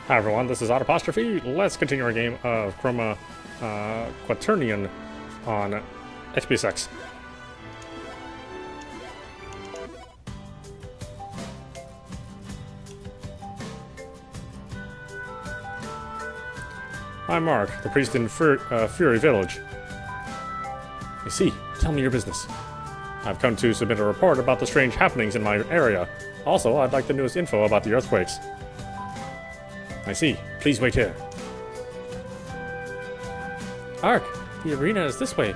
Hi everyone, this is audap. Let's continue our game of Chroma Quaternion on Xbsx. I'm Mark, the priest in Fury Village. I see. Tell me your business. I've come to submit a report about the strange happenings in my area. Also, I'd like the newest info about the earthquakes. I see. Please wait here. Ark, the arena is this way.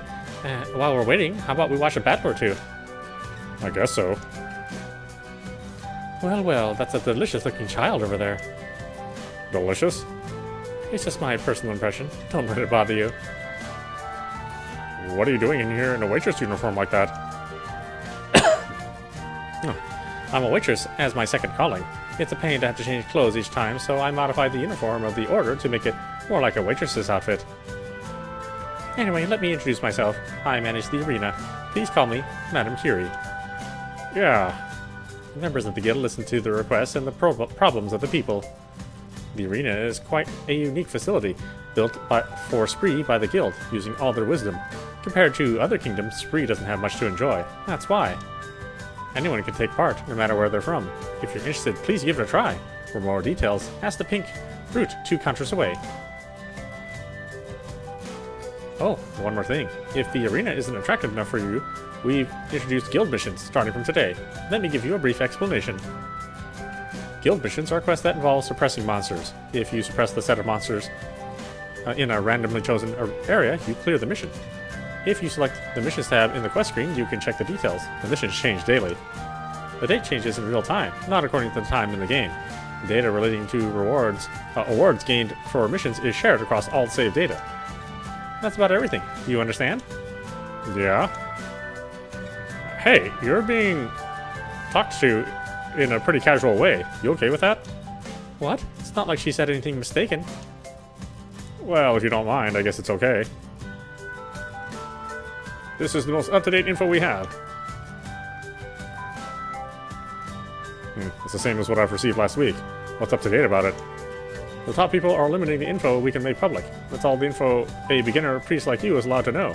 While we're waiting, how about we watch a battle or two? I guess so. Well, that's a delicious-looking child over there. Delicious? It's just my personal impression. Don't let it bother you. What are you doing in here in a waitress uniform like that? I'm a waitress as my second calling. It's a pain to have to change clothes each time, so I modified the uniform of the order to make it more like a waitress's outfit. Anyway, let me introduce myself. I manage the arena. Please call me Madam Curie. Yeah. The members of the guild listen to the requests and the problems of the people. The arena is quite a unique facility, built for Spree by the guild, using all their wisdom. Compared to other kingdoms, Spree doesn't have much to enjoy. That's why. Anyone can take part, no matter where they're from. If you're interested, please give it a try. For more details, ask the pink fruit 2 counters away. Oh, one more thing. If the arena isn't attractive enough for you, we've introduced guild missions starting from today. Let me give you a brief explanation. Guild missions are quests that involve suppressing monsters. If you suppress the set of monsters in a randomly chosen area, you clear the mission. If you select the Missions tab in the quest screen, you can check the details. The missions change daily. The date changes in real time, not according to the time in the game. Data relating to awards gained for missions is shared across all saved data. That's about everything. Do you understand? Yeah. Hey, you're being talked to in a pretty casual way. You okay with that? What? It's not like she said anything mistaken. Well, if you don't mind, I guess it's okay. This is the most up-to-date info we have. It's the same as what I've received last week. What's up-to-date about it? The top people are limiting the info we can make public. That's all the info a beginner priest like you is allowed to know.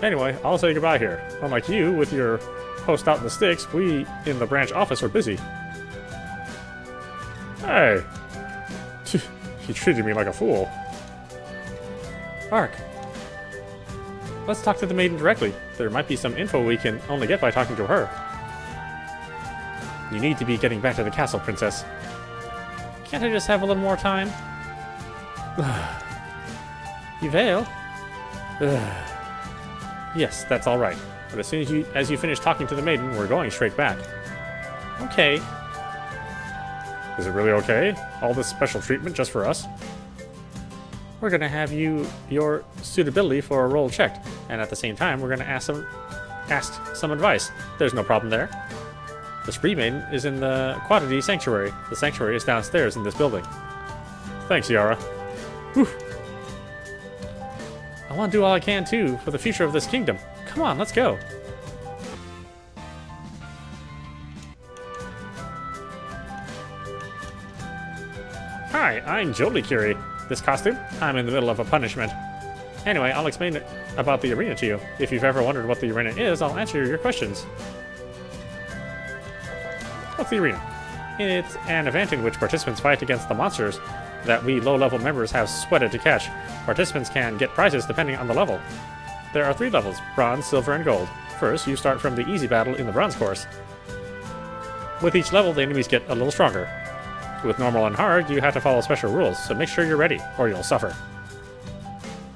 Anyway, I'll say goodbye here. Unlike you, with your post out in the sticks, we in the branch office are busy. Hey! He treated me like a fool. Ark. Let's talk to the maiden directly. There might be some info we can only get by talking to her. You need to be getting back to the castle, princess. Can't I just have a little more time? Yvail? Yes, that's all right. But as soon as you finish talking to the maiden, we're going straight back. Okay. Is it really okay? All this special treatment just for us? We're going to have your suitability for a role checked, and at the same time, we're going to ask some advice. There's no problem there. The Spree Maiden is in the Quaternion Sanctuary. The sanctuary is downstairs in this building. Thanks, Yara. Whew. I want to do all I can, too, for the future of this kingdom. Come on, let's go. Hi, I'm Jolie Curie. This costume? I'm in the middle of a punishment. Anyway, I'll explain about the arena to you. If you've ever wondered what the arena is, I'll answer your questions. What's the arena? It's an event in which participants fight against the monsters that we low-level members have sweated to catch. Participants can get prizes depending on the level. There are 3 levels: bronze, silver, and gold. First, you start from the easy battle in the bronze course. With each level, the enemies get a little stronger. With normal and hard, you have to follow special rules, so make sure you're ready, or you'll suffer.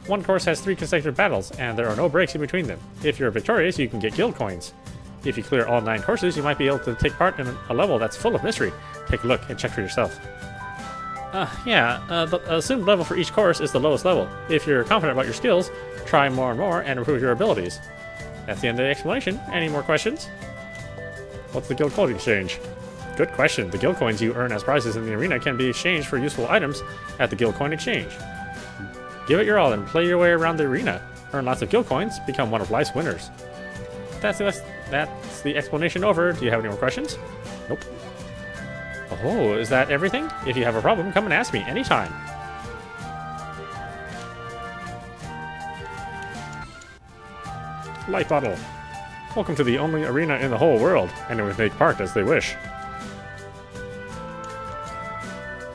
One course has 3 consecutive battles, and there are no breaks in between them. If you're victorious, you can get guild coins. If you clear all 9 courses, you might be able to take part in a level that's full of mystery. Take a look and check for yourself. The assumed level for each course is the lowest level. If you're confident about your skills, try more and more and improve your abilities. That's the end of the explanation. Any more questions? What's the guild coin exchange? Good question. The guild coins you earn as prizes in the arena can be exchanged for useful items at the guild coin exchange. Give it your all and play your way around the arena. Earn lots of guild coins, become one of life's winners. That's the explanation over. Do you have any more questions? Nope. Oh, is that everything? If you have a problem, come and ask me anytime. Light bottle. Welcome to the only arena in the whole world. Anyone can take part as they wish.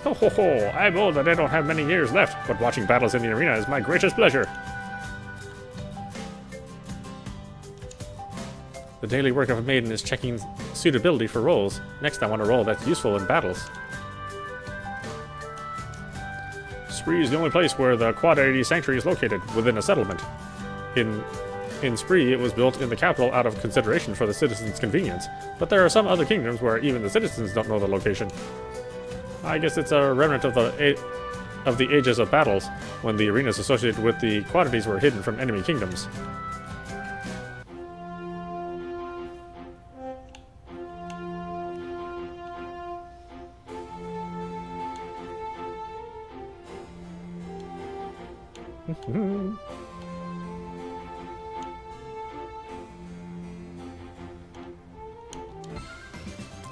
Ho ho ho! I'm old and I don't have many years left, but watching battles in the arena is my greatest pleasure. The daily work of a maiden is checking suitability for roles. Next, I want a role that's useful in battles. Spree is the only place where the Quaternion Sanctuary is located, within a settlement. In Spree, it was built in the capital out of consideration for the citizens' convenience, but there are some other kingdoms where even the citizens don't know the location. I guess it's a remnant of the ages of battles, when the arenas associated with the quantities were hidden from enemy kingdoms.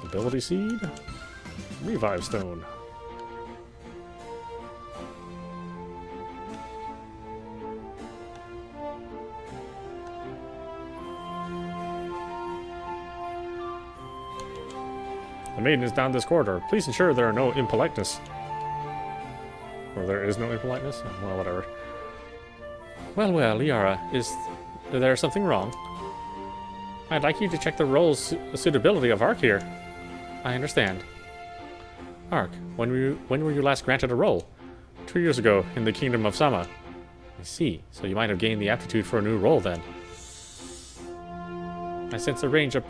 Ability Seed, Revive Stone. The maiden is down this corridor. Please ensure there are no impoliteness. Or there is no impoliteness? Well, whatever. Well, Liara, is there something wrong? I'd like you to check the role's suitability of Ark here. I understand. Ark, when were you last granted a role? 2 years ago, in the Kingdom of Sama. I see. So you might have gained the aptitude for a new role then. I sense a range of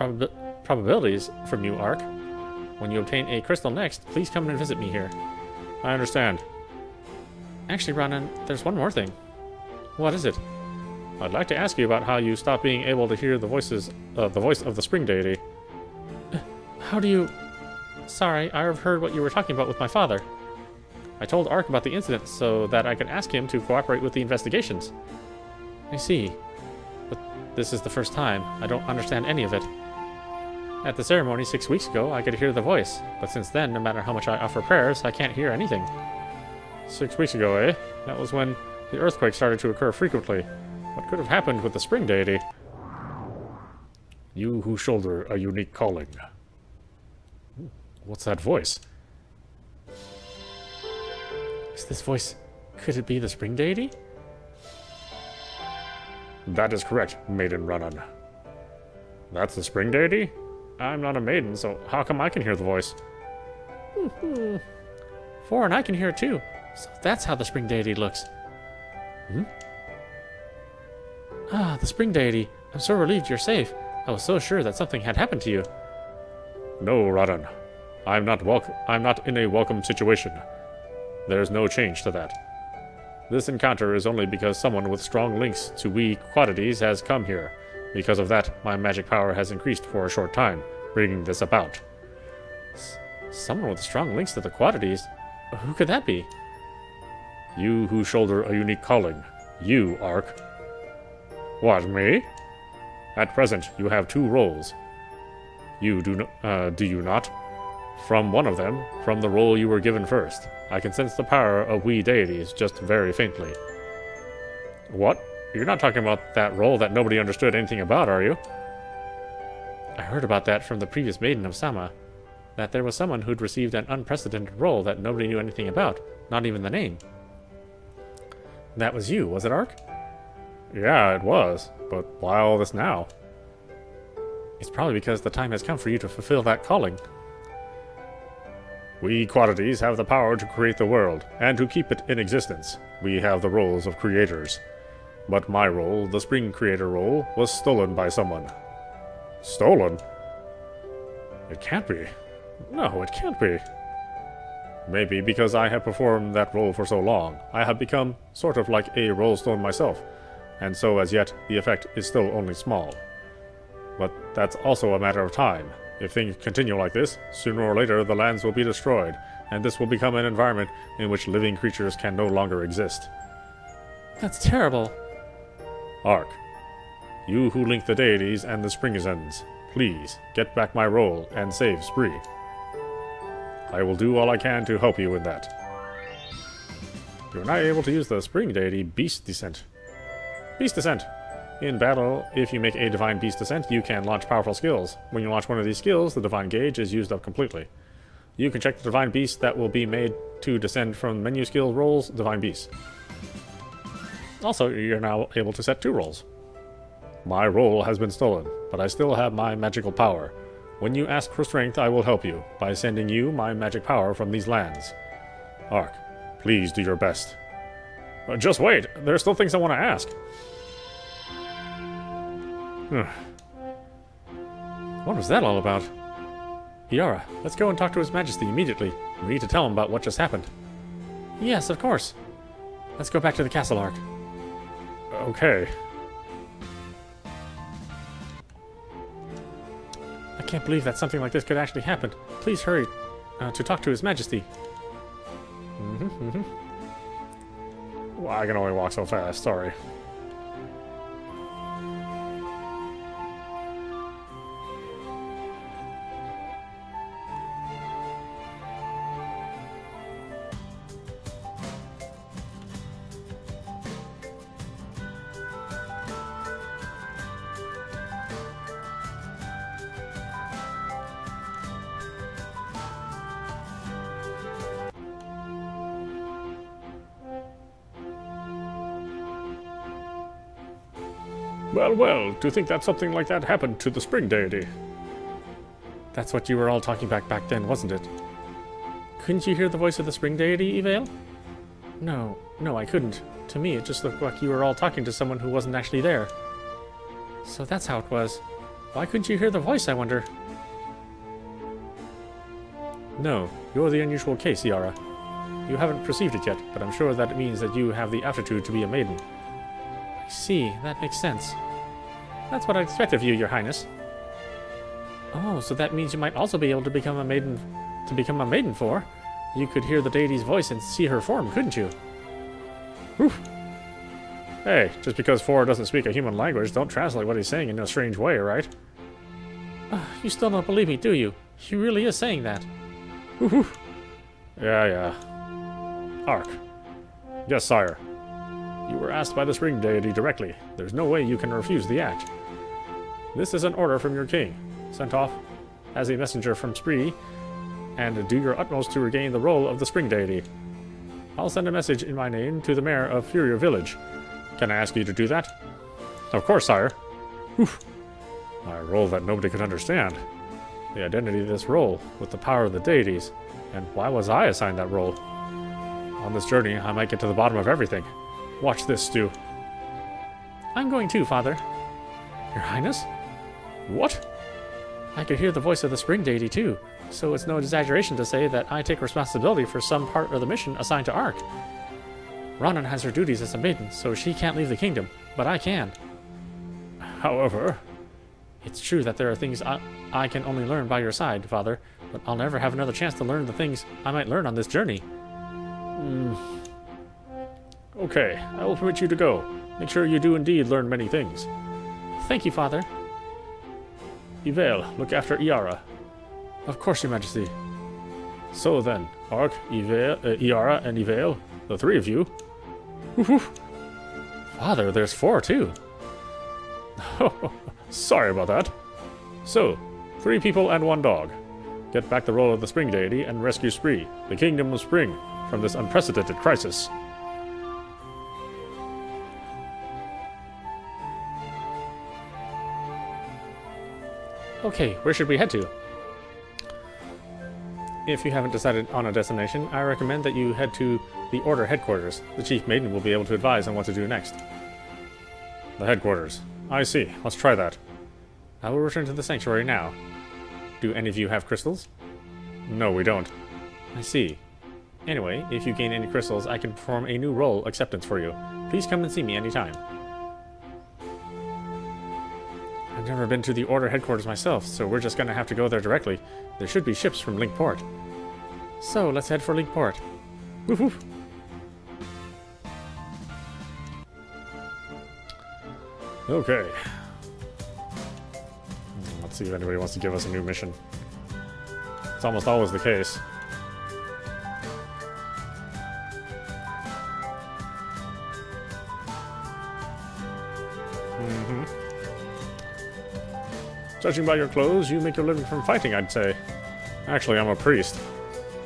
probabilities from you, Ark. When you obtain a crystal next, please come and visit me here. I understand. Actually, Ronan, there's one more thing. What is it? I'd like to ask you about how you stopped being able to hear the voice of the spring deity. How do you... Sorry, I've heard what you were talking about with my father. I told Ark about the incident so that I could ask him to cooperate with the investigations. I see. But this is the first time. I don't understand any of it. At the ceremony 6 weeks ago, I could hear the voice, but since then, no matter how much I offer prayers, I can't hear anything. 6 weeks ago, eh? That was when the earthquake started to occur frequently. What could have happened with the spring deity? You who shoulder a unique calling. What's that voice? Is this voice... Could it be the spring deity? That is correct, Maiden Ronan. That's the spring deity? I'm not a maiden, so how come I can hear the voice? For and I can hear it too. So that's how the spring deity looks. Ah, the spring deity. I'm so relieved you're safe. I was so sure that something had happened to you. No, Ronan. I'm not in a welcome situation. There's no change to that. This encounter is only because someone with strong links to we quantities has come here. Because of that, my magic power has increased for a short time, bringing this about. Someone with strong links to the quantities? Who could that be? You who shoulder a unique calling. You, Ark. What, me? At present, you have 2 roles. You do you not? From one of them, from the role you were given first, I can sense the power of we deities just very faintly. What? You're not talking about that role that nobody understood anything about, are you? I heard about that from the previous Maiden of Sama. That there was someone who'd received an unprecedented role that nobody knew anything about, not even the name. That was you, was it, Ark? Yeah, it was. But why all this now? It's probably because the time has come for you to fulfill that calling. We quantities have the power to create the world, and to keep it in existence. We have the roles of creators. But my role, the Spring Creator role, was stolen by someone. Stolen? It can't be. No, it can't be. Maybe because I have performed that role for so long, I have become sort of like a role stone myself, and so as yet the effect is still only small. But that's also a matter of time. If things continue like this, sooner or later the lands will be destroyed, and this will become an environment in which living creatures can no longer exist. That's terrible. Ark, you who link the deities and the Springizens, please get back my role and save Spree. I will do all I can to help you with that. You are now able to use the spring deity Beast Descent. Beast Descent. In battle, if you make a Divine Beast Descent, you can launch powerful skills. When you launch one of these skills, the Divine Gauge is used up completely. You can check the Divine Beast that will be made to descend from menu skill rolls, Divine Beast. Also, you're now able to set 2 rolls. My roll has been stolen, but I still have my magical power. When you ask for strength, I will help you by sending you my magic power from these lands. Ark, please do your best. Just wait, there are still things I want to ask. What was that all about? Yara, let's go and talk to His Majesty immediately. We need to tell him about what just happened. Yes, of course. Let's go back to the castle, Ark. Okay. I can't believe that something like this could actually happen. Please hurry to talk to His Majesty. Well, I can only walk so fast, sorry. Well, to think that something like that happened to the spring deity. That's what you were all talking about back then, wasn't it? Couldn't you hear the voice of the spring deity, Evale? No, I couldn't. To me, it just looked like you were all talking to someone who wasn't actually there. So that's how it was. Why couldn't you hear the voice, I wonder? No, you're the unusual case, Yara. You haven't perceived it yet, but I'm sure that it means that you have the aptitude to be a maiden. I see, that makes sense. That's what I expect of you, Your Highness. Oh, so that means you might also be able to become a maiden. To become a maiden for? You could hear the deity's voice and see her form, couldn't you? Whew. Hey, just because Four doesn't speak a human language, don't translate what he's saying in a strange way, right? You still don't believe me, do you? He really is saying that. Whew. Yeah. Ark. Yes, sire. You were asked by the spring deity directly. There's no way you can refuse the act. This is an order from your king, sent off as a messenger from Spree, and do your utmost to regain the role of the spring deity. I'll send a message in my name to the mayor of Furier Village. Can I ask you to do that? Of course, sire. Whew. A role that nobody could understand. The identity of this role, with the power of the deities. And why was I assigned that role? On this journey, I might get to the bottom of everything. Watch this, Stu. I'm going too, Father. Your Highness? What? I could hear the voice of the spring deity too, so it's no exaggeration to say that I take responsibility for some part of the mission assigned to Ark. Ronan has her duties as a maiden, so she can't leave the kingdom, but I can. However... It's true that there are things I can only learn by your side, Father, but I'll never have another chance to learn the things I might learn on this journey. Okay, I will permit you to go. Make sure you do indeed learn many things. Thank you, Father. Evale, look after Iara. Of course, Your Majesty. So then, Ark, Iara, and Evale, the 3 of you. Woohoo! Father, there's 4 too. Sorry about that. So, 3 people and 1 dog. Get back the role of the spring deity and rescue Spree, the kingdom of spring, from this unprecedented crisis. Okay, where should we head to? If you haven't decided on a destination, I recommend that you head to the Order headquarters. The Chief Maiden will be able to advise on what to do next. The headquarters. I see. Let's try that. I will return to the sanctuary now. Do any of you have crystals? No, we don't. I see. Anyway, if you gain any crystals, I can perform a new role acceptance for you. Please come and see me anytime. I've never been to the Order headquarters myself, so we're just gonna have to go there directly. There should be ships from Link Port. So, let's head for Link Port. Woof woof. Okay. Let's see if anybody wants to give us a new mission. It's almost always the case. Judging by your clothes, you make your living from fighting, I'd say. Actually, I'm a priest.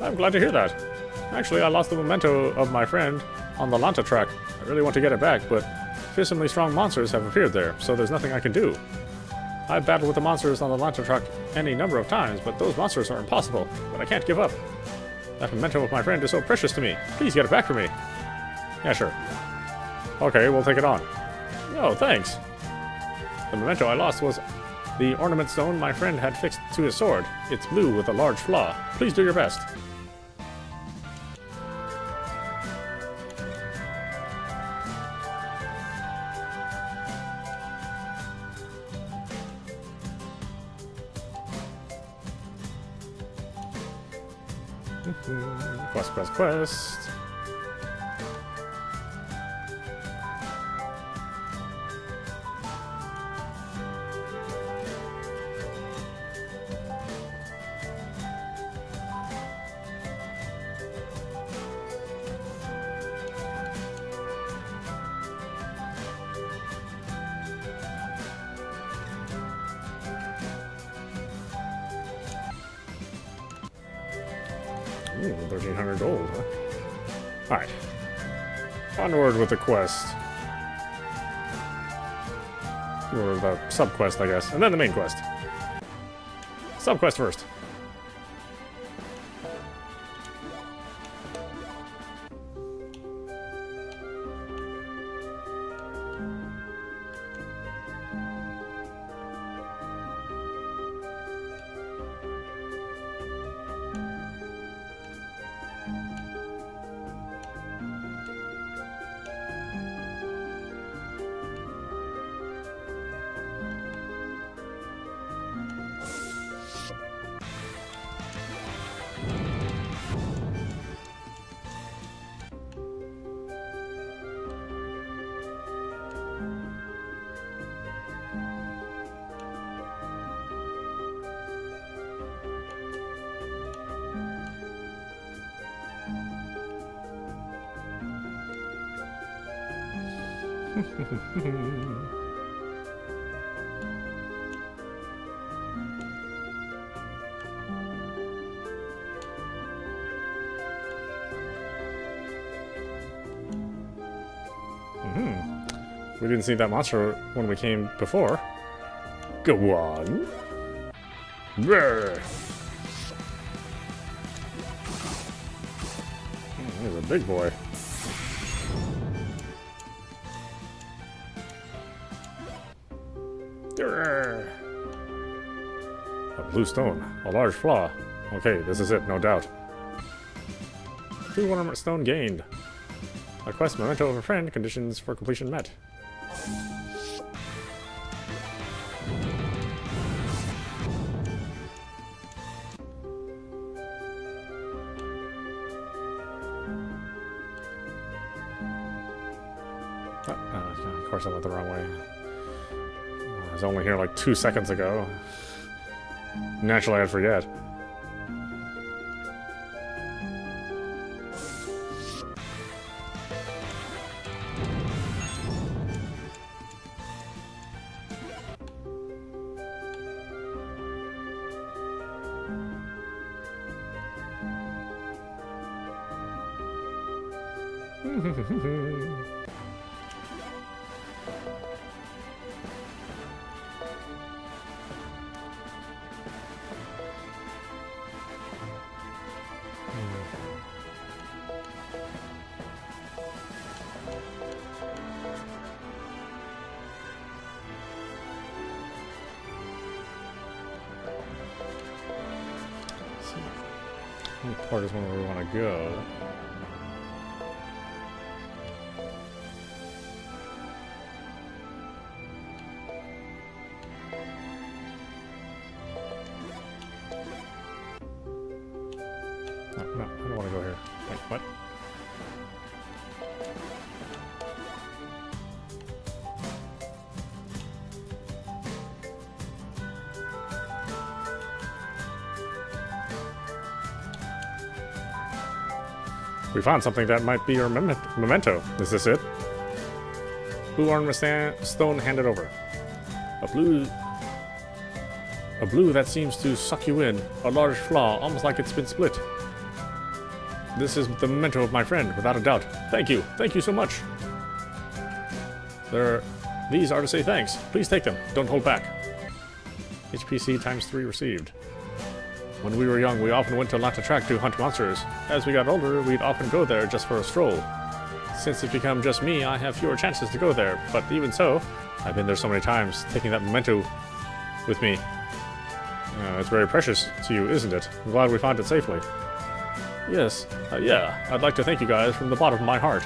I'm glad to hear that. Actually, I lost the memento of my friend on the Lanta track. I really want to get it back, but fearsomely strong monsters have appeared there, so there's nothing I can do. I've battled with the monsters on the Lanta track any number of times, but those monsters are impossible. But I can't give up. That memento of my friend is so precious to me. Please get it back for me. Yeah, sure. Okay, we'll take it on. Oh, thanks. The memento I lost was the ornament stone my friend had fixed to his sword. It's blue with a large flaw. Please do your best. Quest. Ooh, 1,300 gold, huh? Alright. Onward with the quest. Or the sub-quest, I guess. And then the main quest. Sub-quest first. We didn't see that monster when we came before. Go on. Brr. He's a big boy. Grr. A blue stone, a large flaw. Okay, this is it, no doubt. 2 ornament stone gained. A quest memento of a friend, conditions for completion met. Of course I went the wrong way. I was only here like 2 seconds ago. Naturally I'd forget. What part is where we want to go? No, I don't want to go here. Wait, what? We found something that might be your memento. Is this it? Blue ornament stone handed over. A blue A blue that seems to suck you in. A large flaw, almost like it's been split. This is the memento of my friend, without a doubt. Thank you. Thank you so much. These are to say thanks. Please take them. Don't hold back. HPC ×3 received. When we were young, we often went to Lanta Track to hunt monsters. As we got older, we'd often go there just for a stroll. Since it's become just me, I have fewer chances to go there, but even so, I've been there so many times, taking that memento with me. It's very precious to you, isn't it? I'm glad we found it safely. Yes, yeah, I'd like to thank you guys from the bottom of my heart.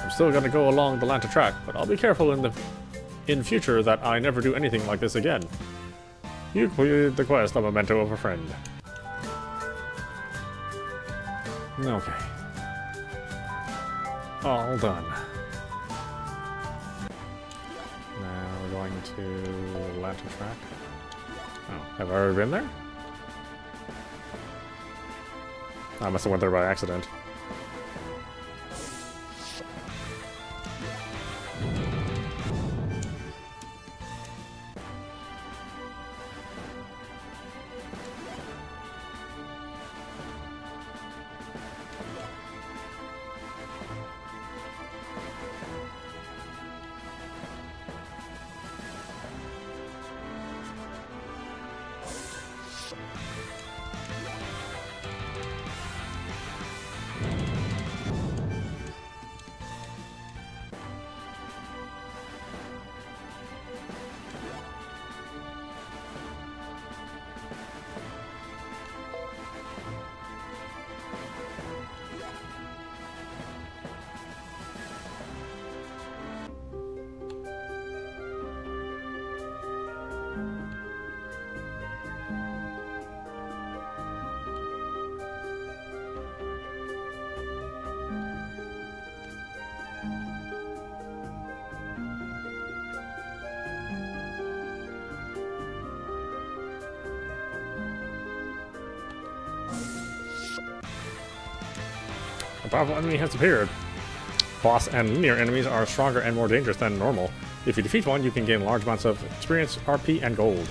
I'm still gonna go along the Lanta Track, but I'll be careful in future that I never do anything like this again. You completed the quest, a memento of a friend. Okay. All done. Now we're going to Lanta Track. Oh, have I already been there? I must have went there by accident. A powerful enemy has appeared. Boss and linear enemies are stronger and more dangerous than normal. If you defeat one, you can gain large amounts of experience, RP, and gold.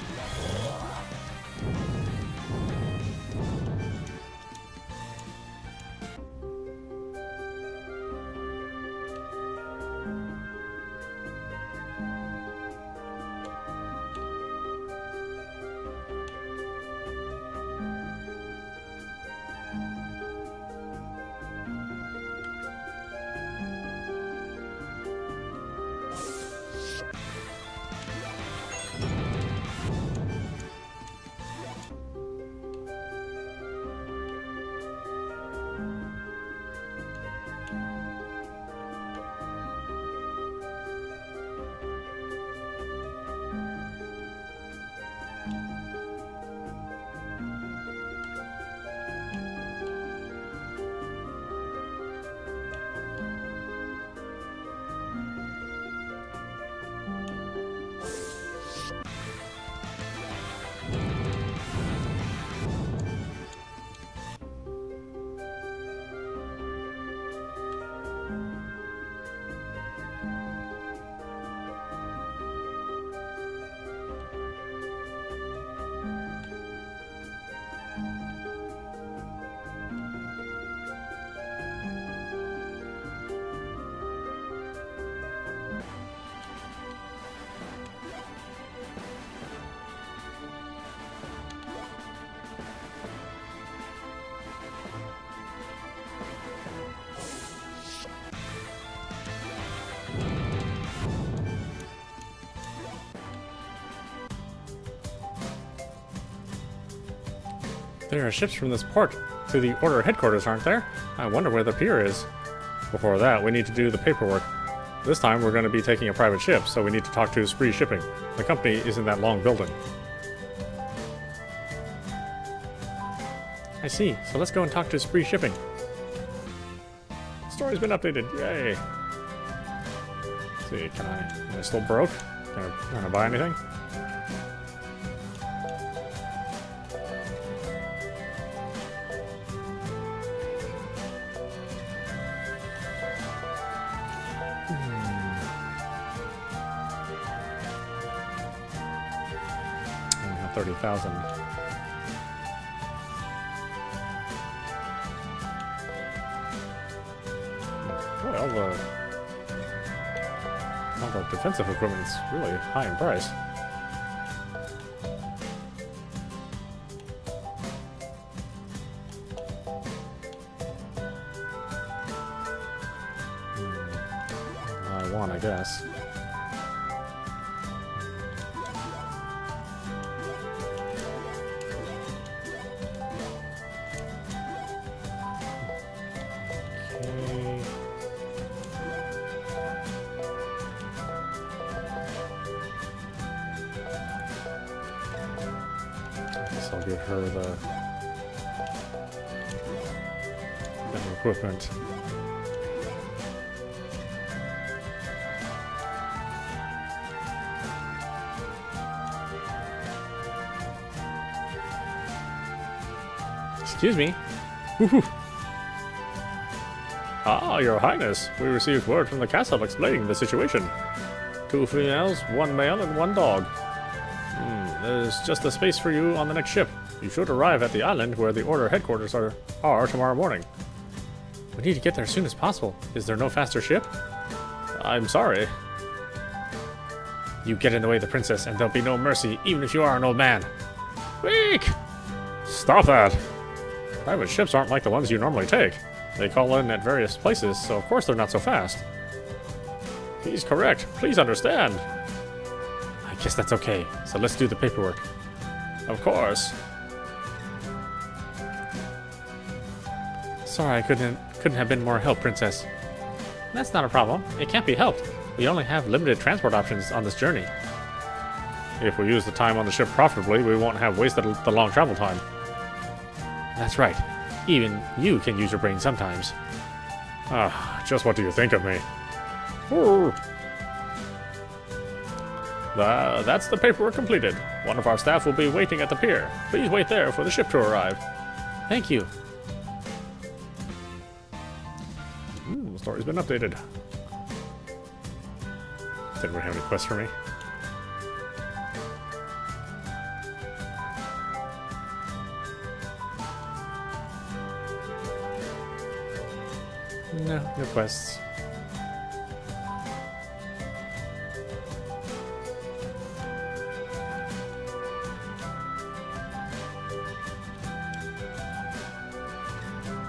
There are ships from this port to the Order headquarters, aren't there? I wonder where the pier is. Before that, we need to do the paperwork. This time, we're going to be taking a private ship, so we need to talk to Spree Shipping. The company is in that long building. I see, so let's go and talk to Spree Shipping. The story's been updated, yay! Let's see, am I still broke? Can I buy anything? 30,000. Boy, all the defensive equipment's really high in price. I won, I guess. Okay. I guess I'll give her the better equipment. Excuse me. Woohoo. Ah, Your Highness. We received word from the castle explaining the situation. 2 females, 1 male, and 1 dog. There's just the space for you on the next ship. You should arrive at the island where the Order headquarters are tomorrow morning. We need to get there as soon as possible. Is there no faster ship? I'm sorry. You get in the way of the princess, and there'll be no mercy, even if you are an old man. Weak! Stop that! Private ships aren't like the ones you normally take. They call in at various places, so of course they're not so fast. He's correct. Please understand. I guess that's okay. So let's do the paperwork. Of course. Sorry I couldn't have been more help, Princess. That's not a problem. It can't be helped. We only have limited transport options on this journey. If we use the time on the ship profitably, we won't have wasted the long travel time. That's right. Even you can use your brain sometimes. Just what do you think of me? Ooh. That's the paperwork completed. One of our staff will be waiting at the pier. Please wait there for the ship to arrive. Thank you. The story's been updated. Does anyone have any quests for me? No, no quests.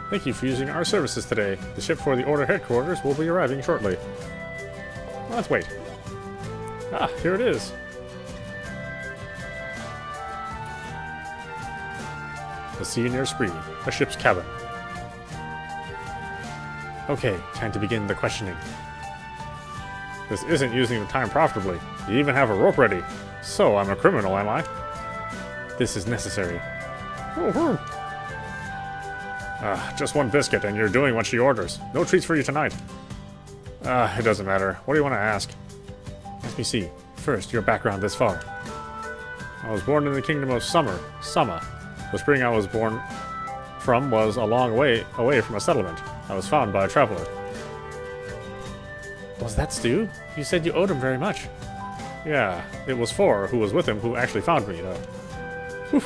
Thank you for using our services today. The ship for the Order headquarters will be arriving shortly. Let's wait. Ah, here it is. The sea near Spree, a ship's cabin. Okay, time to begin the questioning. This isn't using the time profitably. You even have a rope ready. So, I'm a criminal, am I? This is necessary. Just 1 biscuit, and you're doing what she orders. No treats for you tonight. It doesn't matter. What do you want to ask? Let me see. First, your background this far. I was born in the kingdom of Sama. The spring I was born from was a long way away from a settlement. I was found by a traveler. Was that Stu? You said you owed him very much. Yeah, it was 4 who was with him who actually found me, though. Whew.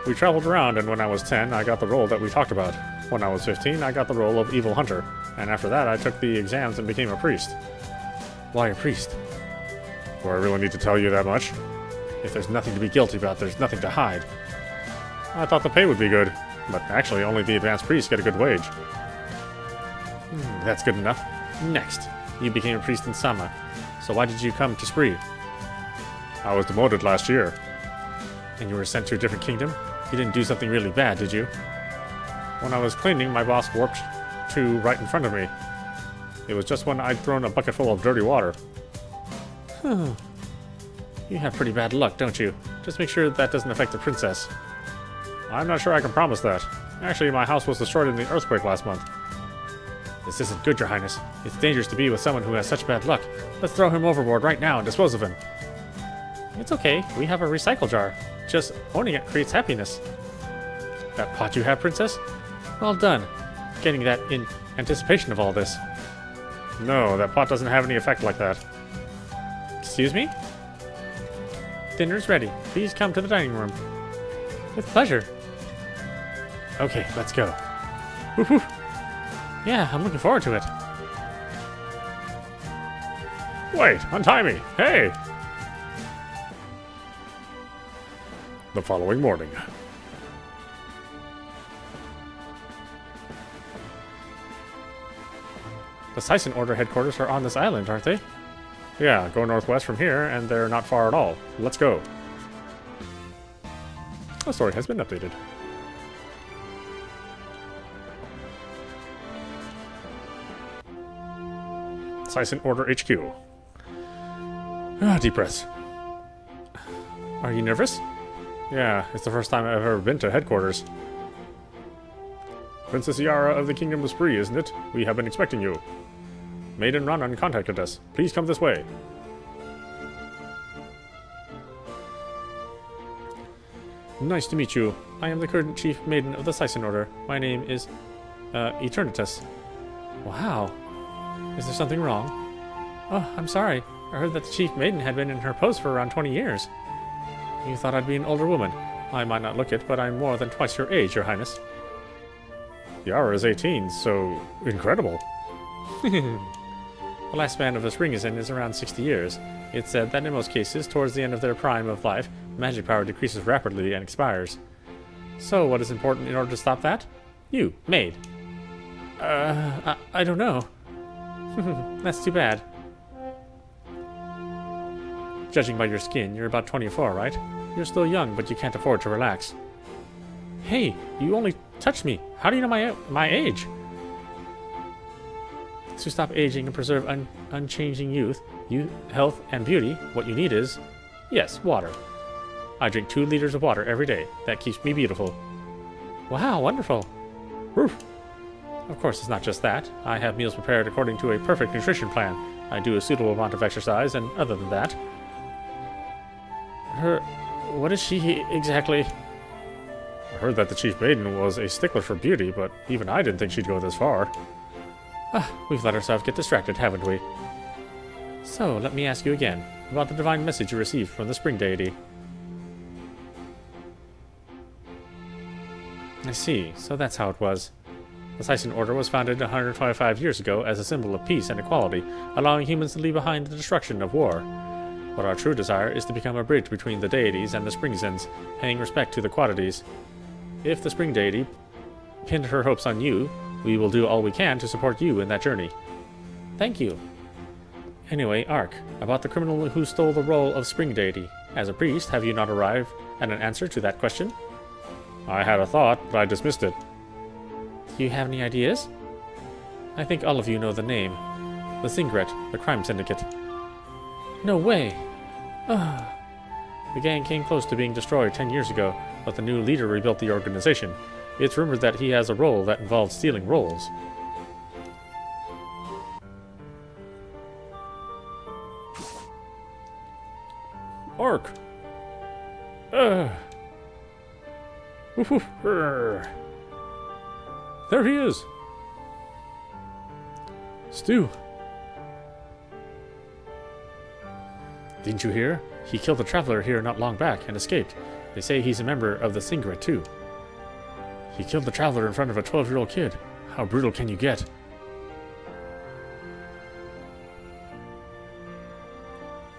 We traveled around, and when I was 10, I got the role that we talked about. When I was 15, I got the role of evil hunter, and after that, I took the exams and became a priest. Why a priest? Do I really need to tell you that much? If there's nothing to be guilty about, there's nothing to hide. I thought the pay would be good, but actually only the advanced priests get a good wage. That's good enough. Next, you became a priest in Sama. So why did you come to Spree? I was demoted last year. And you were sent to a different kingdom? You didn't do something really bad, did you? When I was cleaning, my boss warped to right in front of me. It was just when I'd thrown a bucket full of dirty water. You have pretty bad luck, don't you? Just make sure that doesn't affect the princess. I'm not sure I can promise that. Actually, my house was destroyed in the earthquake last month. This isn't good, Your Highness. It's dangerous to be with someone who has such bad luck. Let's throw him overboard right now and dispose of him. It's okay. We have a recycle jar. Just owning it creates happiness. That pot you have, Princess? Well done. Getting that in anticipation of all this. No, that pot doesn't have any effect like that. Excuse me? Dinner's ready. Please come to the dining room. With pleasure. Okay, let's go. Woohoo! Yeah, I'm looking forward to it. Wait, untie me! Hey! The following morning. The Sison Order headquarters are on this island, aren't they? Yeah, go northwest from here, and they're not far at all. Let's go. The story has been updated. Sison Order HQ. Deep breaths. Are you nervous? Yeah, it's the first time I've ever been to headquarters. Princess Yara of the Kingdom of Spree, isn't it? We have been expecting you. Maiden Ranan contacted us. Please come this way. Nice to meet you. I am the current Chief Maiden of the Sison Order. My name is, Eternitas. Wow. Is there something wrong? Oh, I'm sorry. I heard that the Chief Maiden had been in her post for around 20 years. You thought I'd be an older woman. I might not look it, but I'm more than twice your age, Your Highness. Yara is 18, so incredible. The lifespan of a Springisan is around 60 years. It's said that in most cases, towards the end of their prime of life, magic power decreases rapidly and expires. So, what is important in order to stop that? You, maid. I don't know. That's too bad. Judging by your skin, you're about 24, right? You're still young, but you can't afford to relax. Hey, you only touched me. How do you know my age? To stop aging and preserve unchanging youth, health, and beauty, what you need is, yes, water. I drink 2 liters of water every day. That keeps me beautiful. Wow, wonderful. Woof. Of course, it's not just that. I have meals prepared according to a perfect nutrition plan. I do a suitable amount of exercise, and other than that... What is she exactly? I heard that the Chief Maiden was a stickler for beauty, but even I didn't think she'd go this far. We've let ourselves get distracted, haven't we? So, let me ask you again, about the divine message you received from the Spring Deity. I see, so that's how it was. The Sison Order was founded 125 years ago as a symbol of peace and equality, allowing humans to leave behind the destruction of war. But our true desire is to become a bridge between the deities and the Springisans, paying respect to the Quaternions. If the Spring Deity pinned her hopes on you, we will do all we can to support you in that journey. Thank you. Anyway, Ark, about the criminal who stole the role of Spring Deity. As a priest, have you not arrived at an answer to that question? I had a thought, but I dismissed it. Do you have any ideas? I think all of you know the name. The Singret, the crime syndicate. No way! The gang came close to being destroyed 10 years ago, but the new leader rebuilt the organization. It's rumored that he has a role that involves stealing rolls. Ark! There he is! Stu! Didn't you hear? He killed a traveler here not long back and escaped. They say he's a member of the Singret too. He killed the traveler in front of a 12-year-old kid. How brutal can you get?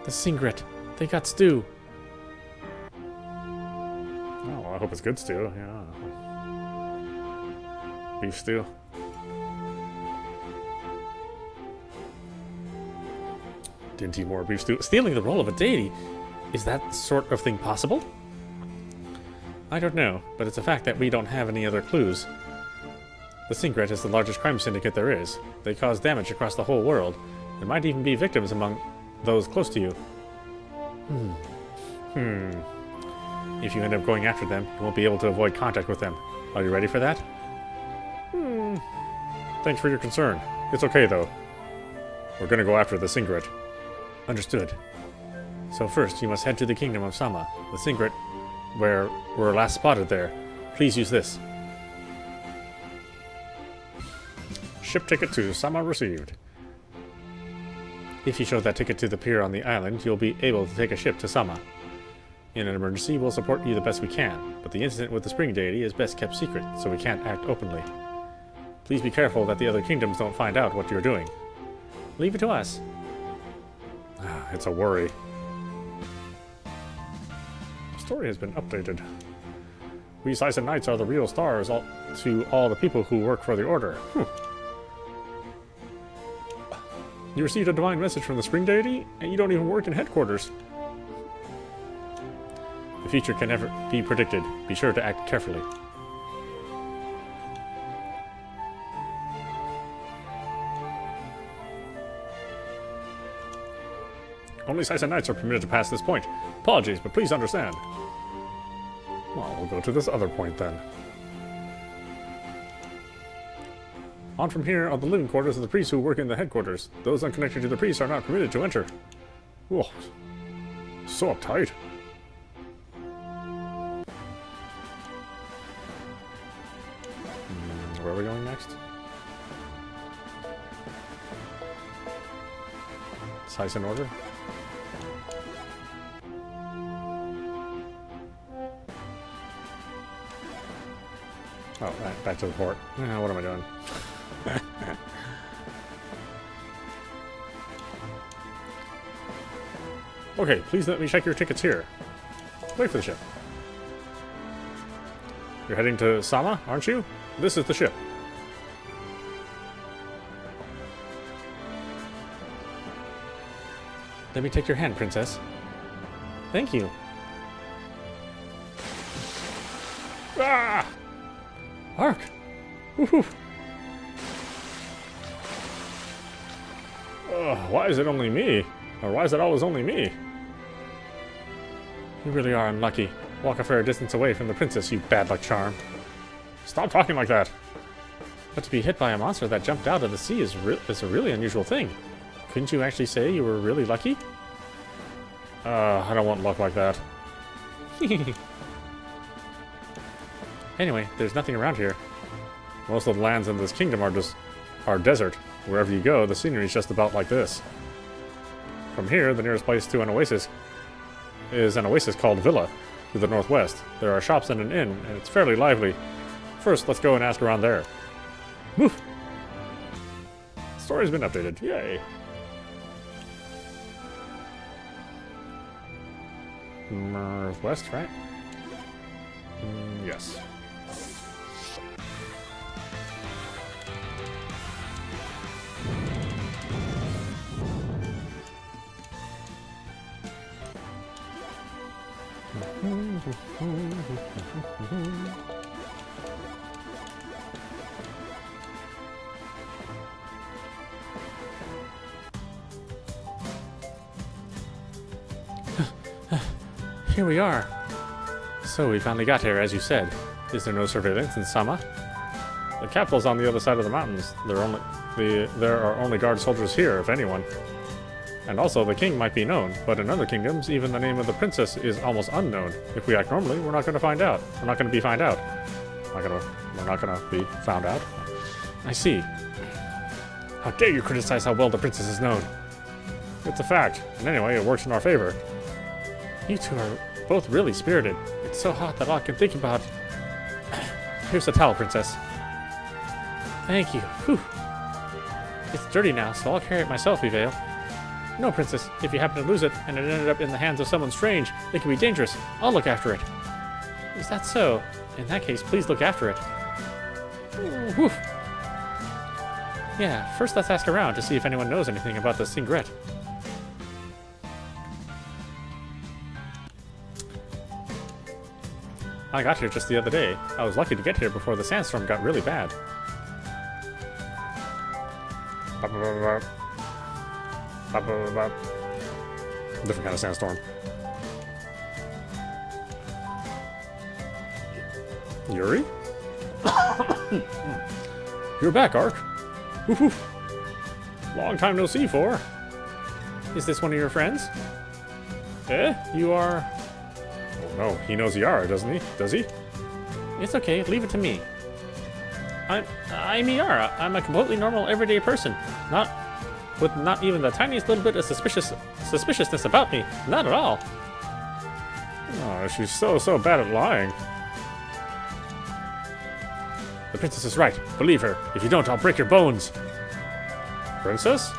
The Singret. They got Stu. Oh, well, I hope it's good stew. Yeah. Beef stew. Didn't eat more beef stew. Stealing the role of a deity? Is that sort of thing possible? I don't know, but it's a fact that we don't have any other clues. The Singret is the largest crime syndicate there is. They cause damage across the whole world. There might even be victims among those close to you. If you end up going after them, you won't be able to avoid contact with them. Are you ready for that? Thanks for your concern. It's okay, though. We're gonna go after the Singret. Understood. So first, you must head to the Kingdom of Sama. The Singret, where we're last spotted there. Please use this. Ship ticket to Sama received. If you show that ticket to the pier on the island, you'll be able to take a ship to Sama. In an emergency, we'll support you the best we can, but the incident with the spring deity is best kept secret, so we can't act openly. Please be careful that the other kingdoms don't find out what you're doing. Leave it to us. It's a worry. The story has been updated. We Sison Knights are the real stars to all the people who work for the Order. You received a divine message from the spring deity, and you don't even work in headquarters. The future can never be predicted. Be sure to act carefully. Only Sison Knights are permitted to pass this point. Apologies, but please understand. Well, we'll go to this other point then. On from here are the living quarters of the priests who work in the headquarters. Those unconnected to the priests are not permitted to enter. Whoa. So uptight. Where are we going next? Sison Order? Oh, back to the port. What am I doing? Okay, please let me check your tickets here. Wait for the ship. You're heading to Sama, aren't you? This is the ship. Let me take your hand, Princess. Thank you. Ah! Hark! Woohoo! Why is it only me? Or why is it always only me? You really are unlucky. Walk a fair distance away from the princess, you bad luck charm. Stop talking like that. But to be hit by a monster that jumped out of the sea is a really unusual thing. Couldn't you actually say you were really lucky? I don't want luck like that. Anyway, there's nothing around here. Most of the lands in this kingdom are desert. Wherever you go, the scenery is just about like this. From here, the nearest place to an oasis is an oasis called Villa, to the northwest. There are shops and an inn, and it's fairly lively. First, let's go and ask around there. Woof! The story's been updated. Yay! Northwest, right? Yes. Here we are. So we finally got here, as you said. Is there no surveillance in Sama? The capital's on the other side of the mountains. There are only guard soldiers here, if anyone. And also, the king might be known, but in other kingdoms, even the name of the princess is almost unknown. If we act normally, we're not going to find out. We're not going to be found out. We're not going to be found out. I see. How dare you criticize how well the princess is known? It's a fact, and anyway, it works in our favor. You two are both really spirited. It's so hot that all I can think about... Here's the towel, Princess. Thank you. Whew. It's dirty now, so I'll carry it myself, Evale. No, Princess. If you happen to lose it, and it ended up in the hands of someone strange, it can be dangerous. I'll look after it. Is that so? In that case, please look after it. Whew. Yeah, first let's ask around to see if anyone knows anything about the Singret. I got here just the other day. I was lucky to get here before the sandstorm got really bad. Different kind of sandstorm. Yuri? You're back, Ark. Woohoo! Long time no see, for. Is this one of your friends? You are... Oh no, he knows Yara, doesn't he? Does he? It's okay, leave it to me. I'm Yara. I'm a completely normal, everyday person. With not even the tiniest little bit of suspiciousness about me. Not at all. Oh, she's so bad at lying. The princess is right. Believe her. If you don't, I'll break your bones. Princess?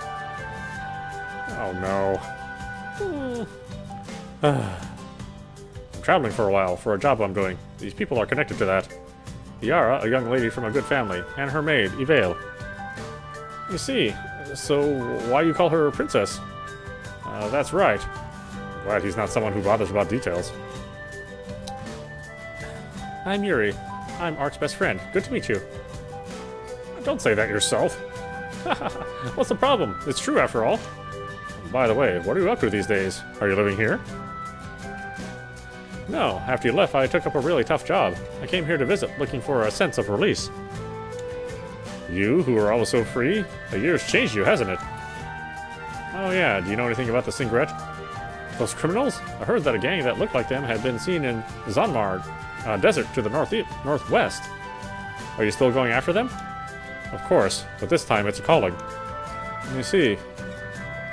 Oh, no. I'm traveling for a while for a job I'm doing. These people are connected to that. Yara, a young lady from a good family, and her maid, Evale. You see, so why you call her a princess? That's right. I'm glad he's not someone who bothers about details. I'm Yuri. I'm Ark's best friend. Good to meet you. Don't say that yourself. What's the problem? It's true after all. By the way, what are you up to these days? Are you living here? No, after you left I took up a really tough job. I came here to visit, looking for a sense of release. You, who are always so free? A year's changed you, hasn't it? Oh yeah, do you know anything about the Singret? Those criminals? I heard that a gang that looked like them had been seen in Zanmar desert to the northwest. Are you still going after them? Of course, but this time it's a calling. You see,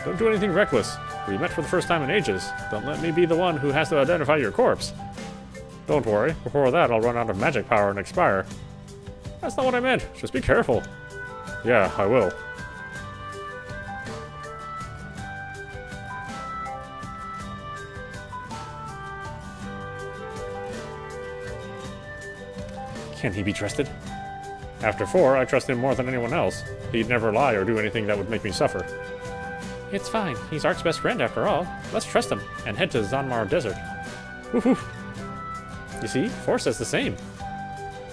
don't do anything reckless. We met for the first time in ages. Don't let me be the one who has to identify your corpse. Don't worry, before that I'll run out of magic power and expire. That's not what I meant. Just be careful. Yeah, I will. Can he be trusted? After 4, I trust him more than anyone else. He'd never lie or do anything that would make me suffer. It's fine. He's Ark's best friend after all. Let's trust him and head to Zanmar Desert. Woohoo! You see, 4 says the same.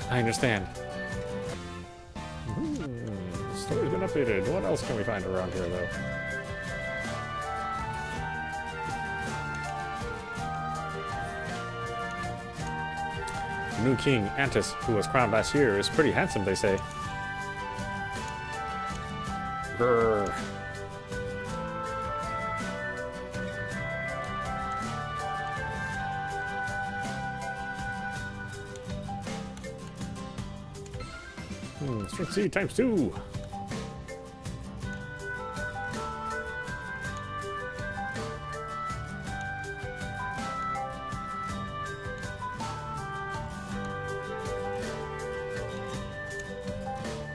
I understand. The story's been updated. What else can we find around here, though? The new king, Antis, who was crowned last year, is pretty handsome, they say. Grrr. Strength C times 2.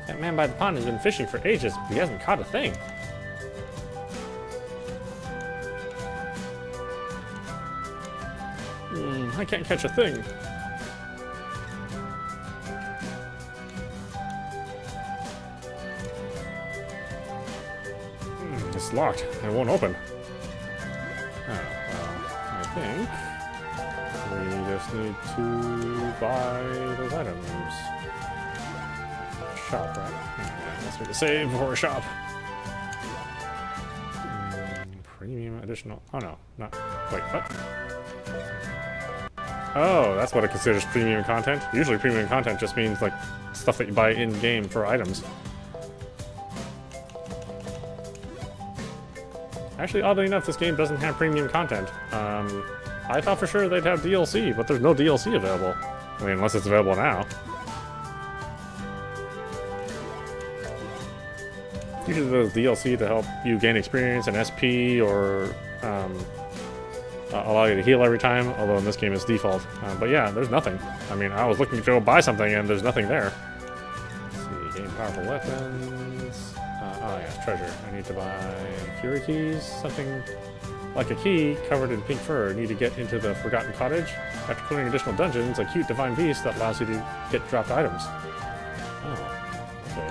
That man by the pond has been fishing for ages, but he hasn't caught a thing. I can't catch a thing. It's locked. It won't open. Oh, well, I think we just need to buy those items. Shop, right? Yeah, that's what to save before we shop. Premium additional. Oh no, not. Wait, what? Oh, that's what it considers premium content. Usually, premium content just means like stuff that you buy in game for items. Actually, oddly enough, this game doesn't have premium content. I thought for sure they'd have DLC, but there's no DLC available. I mean, unless it's available now. Usually there's DLC to help you gain experience and SP or allow you to heal every time, although in this game it's default. But yeah, there's nothing. I mean, I was looking to go buy something and there's nothing there. Let's see, gain powerful weapons. Oh yeah, treasure. I need to buy Fury keys, something like a key covered in pink fur. I need to get into the Forgotten Cottage. After clearing additional dungeons, a cute divine beast that allows you to get dropped items. Oh, okay.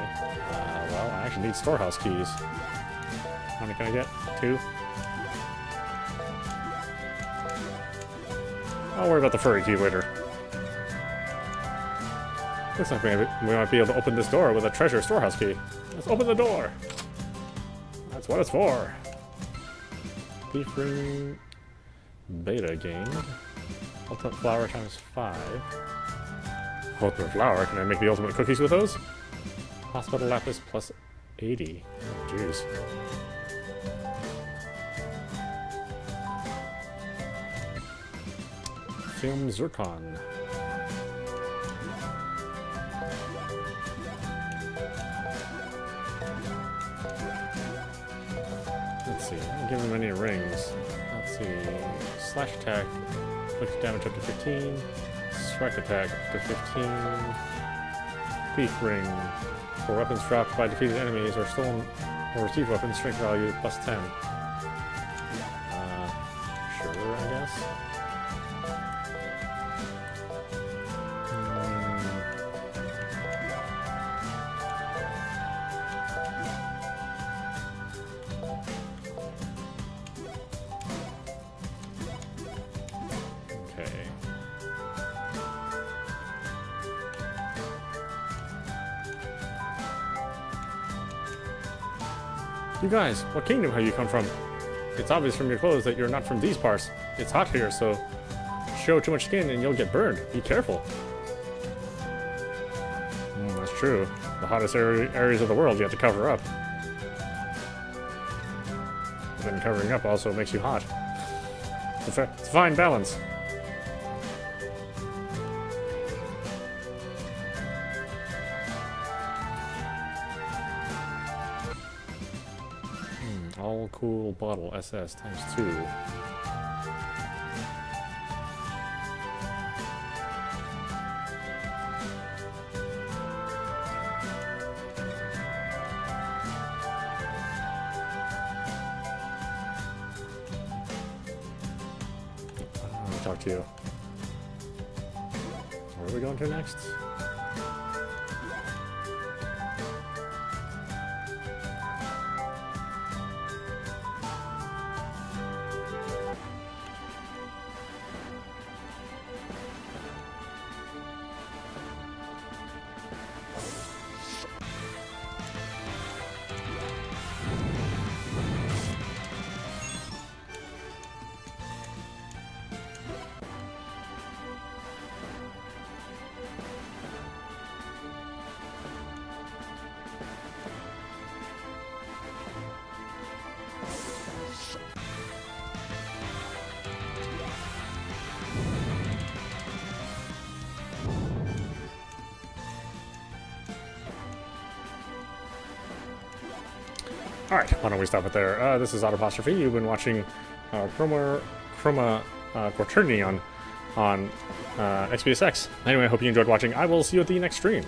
Well, I actually need storehouse keys. How many can I get? 2? I'll worry about the furry key later. Looks like we might be able to open this door with a treasure storehouse key. Let's open the door! That's what it's for. Leaf beta gained. Ultimate flour times 5. Ultimate flour? Can I make the ultimate cookies with those? Hospital lapis plus 80. Oh, jeez. Film zircon. Let's see. I didn't give him any rings. Let's see. Slash attack. Quick damage up to 15. Strike attack up to 15. Peak ring. For weapons dropped by defeated enemies or stolen or received weapons, strength value plus 10. Sure, I guess. Okay. You guys, what kingdom have you come from? It's obvious from your clothes that you're not from these parts. It's hot here, so show too much skin and you'll get burned. Be careful. That's true. The hottest areas of the world you have to cover up. But then covering up also makes you hot. It's a fine balance. All cool bottle SS times 2. Let me talk to you. Where are we going to next? Alright, why don't we stop it there? This is audap. You've been watching Chroma Quaternion on Xbsx. Anyway, I hope you enjoyed watching. I will see you at the next stream.